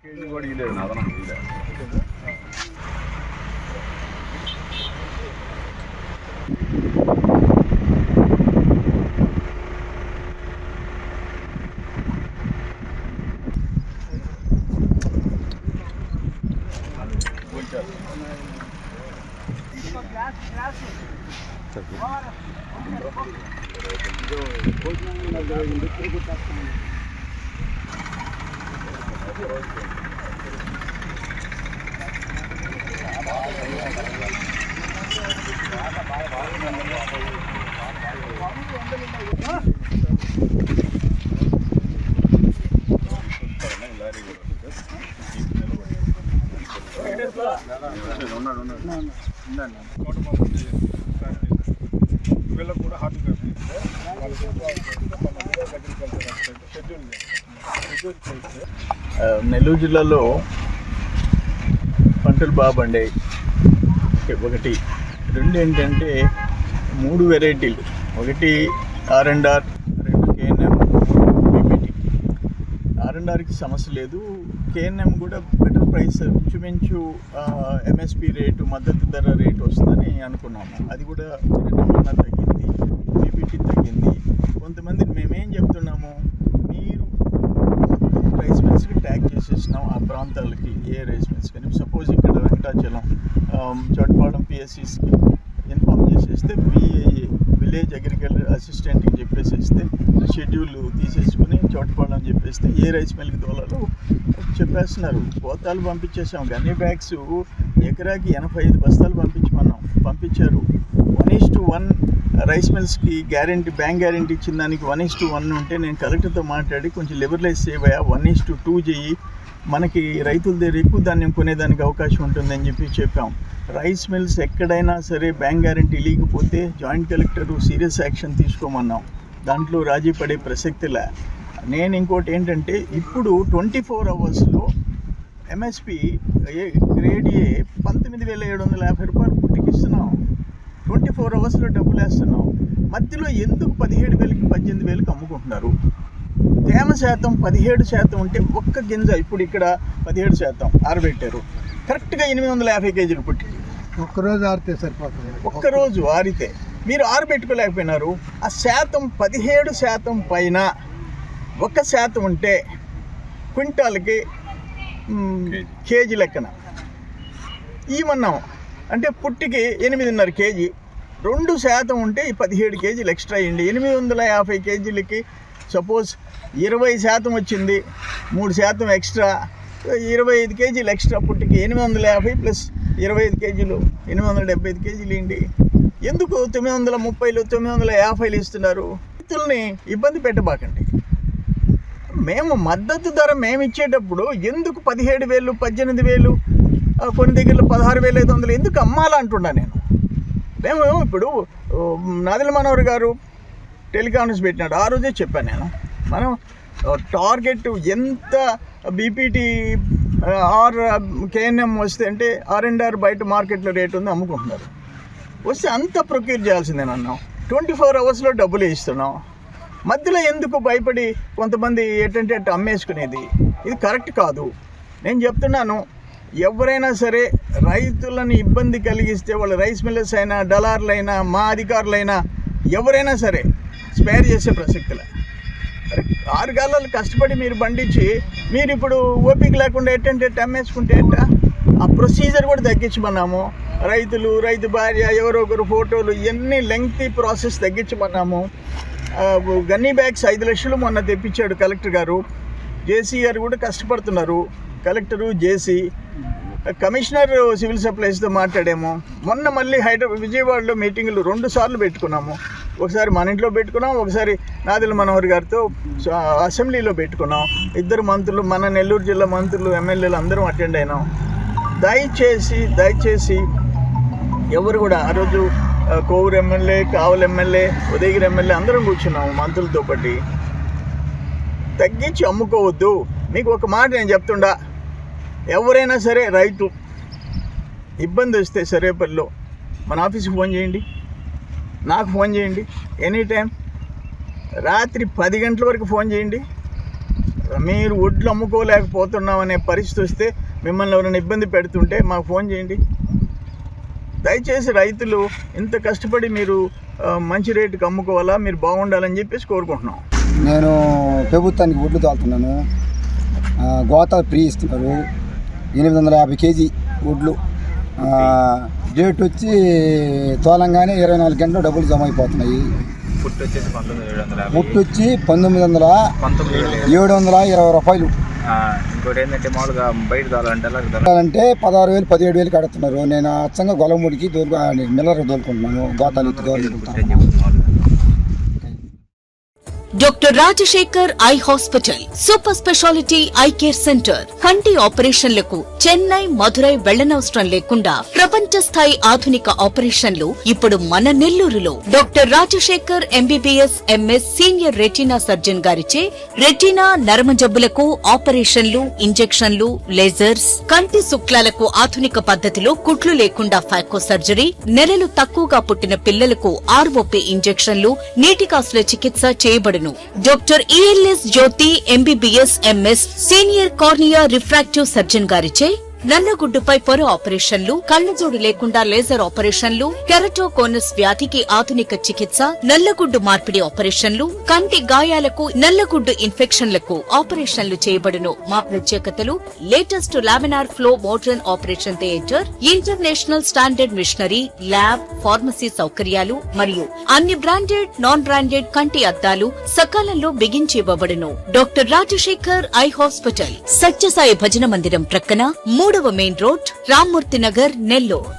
వీళ్ళకు కూడా నెల్లూరు జిల్లాలో పంటలు బాగా పండాయి. ఒకటి రెండు ఏంటంటే 3 వెరైటీలు, ఒకటి R&R, 2 KNM, BPT. R&Rకి సమస్య లేదు, KNM కూడా బెటర్ ప్రైస్, ఇంచుమించు MSP రేటు, మద్దతు ధర రేటు వస్తుందని అనుకున్నాము. అది కూడా నిన్న తగ్గింది, BPT తగ్గింది. కొంతమంది మేమేం చెప్తున్నాము, మీరు రైస్ మిల్స్కి ట్యాగ్ చేసేసినాం ఆ ప్రాంతాలకి, ఏ రైస్ మిల్స్ కానీ. సపోజ్ ఇక్కడ వెంకటాచలం, చోటపాలెం PSCస్కి ఇన్ఫామ్ చేసేస్తే, VAA విలేజ్ అగ్రికల్చర్ అసిస్టెంట్కి చెప్పేసేస్తే షెడ్యూల్ తీసేసుకుని చోటపాలెం చెప్పేస్తే ఏ రైస్ మిల్కి తోలాలో చెప్పేస్తున్నారు. పోతాలు పంపించేసాం. గన్నీ బ్యాగ్స్ ఎకరాకి 85 బస్తాలు పంపించారు. 1:1 రైస్ మిల్స్కి గ్యారెంటీ, బ్యాంక్ గ్యారెంటీ ఇచ్చిన దానికి 1:1 ఉంటే నేను కలెక్టర్తో మాట్లాడి కొంచెం లిబరలైజ్ చేయబోయా, 1:2 చెయ్యి, మనకి రైతుల దగ్గర ఎక్కువ ధాన్యం కొనేదానికి అవకాశం ఉంటుందని చెప్పాం. రైస్ మిల్స్ ఎక్కడైనా సరే బ్యాంక్ గ్యారెంటీ లేకపోతే జాయింట్ కలెక్టరు సీరియస్ యాక్షన్ తీసుకోమన్నాం. దాంట్లో రాజీ పడే ప్రసక్తిలే. నేను ఇంకోటి ఏంటంటే, ఇప్పుడు 24 అవర్స్లో MSP గ్రేడ్ A 19,750 రూపాయలు పుట్టికిస్తున్నాం. 24 అవర్స్లో డబ్బులు వేస్తున్నాం. మధ్యలో ఎందుకు 17,000కి 18,000కి అమ్ముకుంటున్నారు? తేమ శాతం 17% ఉంటే ఒక్క గింజ, ఇప్పుడు ఇక్కడ 17% ఆరబెట్టారు, కరెక్ట్గా 850 కేజీలు పుట్టికి. ఒక్కరోజు ఆరితే సరిపోతుంది. ఒక్కరోజు ఆరితే మీరు ఆరబెట్టుకోలేకపోయినారు. ఆ శాతం 17% పైన 1% ఉంటే క్వింటాల్కి కేజీ లెక్కన ఇవన్నాం. అంటే పుట్టికి 8.5 కేజీ, 2% ఉంటే 17 కేజీలు ఎక్స్ట్రా అయ్యింది. 850 కేజీలకి సపోజ్ 20% వచ్చింది, 3% ఎక్స్ట్రా, 25 కేజీలు ఎక్స్ట్రా పుట్టికి. 850 ప్లస్ 25 కేజీలు 875 కేజీలు ఏంటి? ఎందుకు 930, 950 ఇస్తున్నారు? రైతుల్ని ఇబ్బంది పెట్టబాకండి. మేము మద్దతు ధర మేము ఇచ్చేటప్పుడు ఎందుకు 17,000, 18,000, కొన్ని దగ్గరలో 16,500 ఎందుకు అమ్మాలంటున్నా నేను. మేము ఇప్పుడు నాదెళ్ల మనోహర్ గారు టెలికాన్ఫరెన్స్ పెట్టినాడు, ఆ రోజే చెప్పాను నేను. మనం టార్గెట్ ఎంత BPT ఆర్ KNM వస్తే అంటే R&R బయట మార్కెట్లో రేటు ఉంది, అమ్ముకుంటున్నారు. వస్తే అంత ప్రొక్యూర్ చేయాల్సిందేనన్నాం. 24 అవర్స్లో డబ్బులు ఇస్తున్నాం. మధ్యలో ఎందుకు భయపడి కొంతమంది ఏంటంటే అట్టు అమ్మేసుకునేది? ఇది కరెక్ట్ కాదు. నేను చెప్తున్నాను, ఎవరైనా సరే రైతులను ఇబ్బంది కలిగిస్తే, వాళ్ళ రైస్ మిల్లర్స్ అయినా, దళారులైనా, మా అధికారులైనా, ఎవరైనా సరే స్పేర్ చేసే ప్రసక్తిలే. 6 గాలాలు కష్టపడి మీరు పండించి మీరు ఇప్పుడు ఓపిక లేకుండా ఏంటంటే అమ్మేసుకుంటే ఎట్టా? ఆ ప్రొసీజర్ కూడా తగ్గించమన్నాము. రైతు భార్య, ఎవరో ఒకరు ఫోటోలు, ఇవన్నీ లెంగ్తీ ప్రాసెస్ తగ్గించమన్నాము. గన్నీ బ్యాగ్స్ 5 లక్షలు మొన్న తెప్పించాడు కలెక్టర్ గారు. జేసీ గారు కూడా కష్టపడుతున్నారు, కలెక్టరు, జేసీ. కమిషనర్ సివిల్ సప్లైస్తో మాట్లాడాము. మొన్న మళ్ళీ విజయవాడలో మీటింగులు 2 సార్లు పెట్టుకున్నాము. ఒకసారి మన ఇంట్లో పెట్టుకున్నాం, ఒకసారి నాదెళ్ల మనోహర్ గారితో అసెంబ్లీలో పెట్టుకున్నాం. 2 మంత్రులు, మన నెల్లూరు జిల్లా మంత్రులు, ఎమ్మెల్యేలు అందరం అటెండ్ అయినాం. దయచేసి ఎవరు కూడా, ఆ రోజు కోవూరు ఎమ్మెల్యే, కావలి ఎమ్మెల్యే, ఉదయగిరి ఎమ్మెల్యే అందరం కూర్చున్నాము మంత్రులతో పాటు. తగ్గించి అమ్ముకోవద్దు. మీకు ఒక మాట నేను చెప్తుండా, ఎవరైనా సరే రైతు ఇబ్బంది వస్తే సరేపల్లిలో మన ఆఫీస్కి ఫోన్ చేయండి, నాకు ఫోన్ చేయండి. ఎనీ టైం రాత్రి 10 గంటల వరకు ఫోన్ చేయండి. మీరు వడ్లు అమ్ముకోలేకపోతున్నామనే పరిస్థితి వస్తే మిమ్మల్ని ఎవరైనా ఇబ్బంది పెడుతుంటే మాకు ఫోన్ చేయండి. దయచేసి రైతులు ఇంత కష్టపడి మీరు మంచి రేటుకి అమ్ముకోవాలా, మీరు బాగుండాలని చెప్పేసి కోరుకుంటున్నాం. నేను ప్రభుత్వానికి వడ్లు తోలుతున్నాను. గోతాలు ఫ్రీ ఇస్తున్నారు. 850 కేజీ వడ్లు. డేట్ వచ్చి తోలంగానే 24 గంటలు డబ్బులు జమ అయిపోతున్నాయి. పుట్టు వచ్చి 19,720 రూపాయలు. ఇంకోటి ఏంటంటే మామూలుగా బయట తోలాలంటే 16,000 17,000 కడుతున్నారు. నేను అచ్చంగా గొలముడికి మిల్లర్ తోలుకుంటున్నాను. గోతాలు ఎత్తి తోలుకుంటున్నాను. Doctor Rajasekhar eye hospital super speciality eye care centre. కంటి ఆపరేషన్లకు చెన్నై, మధురై వెళ్లనవసరం లేకుండా ప్రపంచ స్థాయి ఆధునిక ఆపరేషన్లు ఇప్పుడు మన నెల్లూరులో. Doctor Rajasekhar MBBS MS senior retina surgeon గారిచే రెటీనా నరమ జబ్బులకు ఆపరేషన్లు, ఇంజెక్షన్లు, లేజర్స్, కంటి శుక్లాలకు ఆధునిక పద్ధతిలో కుట్లు లేకుండా ఫాకో సర్జరీ, నెలలు తక్కువగా పుట్టిన పిల్లలకు ఆర్ఓపీ ఇంజెక్షన్లు, నీటి కాసుల చికిత్స చేయబడును. Doctor ELS Jyothi MBBS MS senior cornea refractive surgeon గారిచే నల్లగుడ్డుపై పొర ఆపరేషన్లు, కళ్లజోడు లేకుండా లేజర్ ఆపరేషన్లు, కెరటోకోనస్ వ్యాధికి ఆధునిక చికిత్స, నల్లగుడ్డు మార్పిడి ఆపరేషన్లు, కంటి గాయాలకు, నల్లగుడ్డు ఇన్ఫెక్షన్లకు ఆపరేషన్లు చేయబడును. మా ప్రత్యేకతలు: latest laminar flow modern operation theatre, international standard machinery, lab, pharmacy సౌకర్యాలు మరియు అన్ని బ్రాండెడ్, నాన్ బ్రాండెడ్ కంటి అద్దాలు సకాలంలో బిగించి ఇవ్వబడును. Doctor Rajasekhar eye hospital, Satya Sai భజన మందిరం ప్రక్కన 3వ మెయిన్ రోడ్, రామ్మూర్తి నగర్, నెల్లూరు.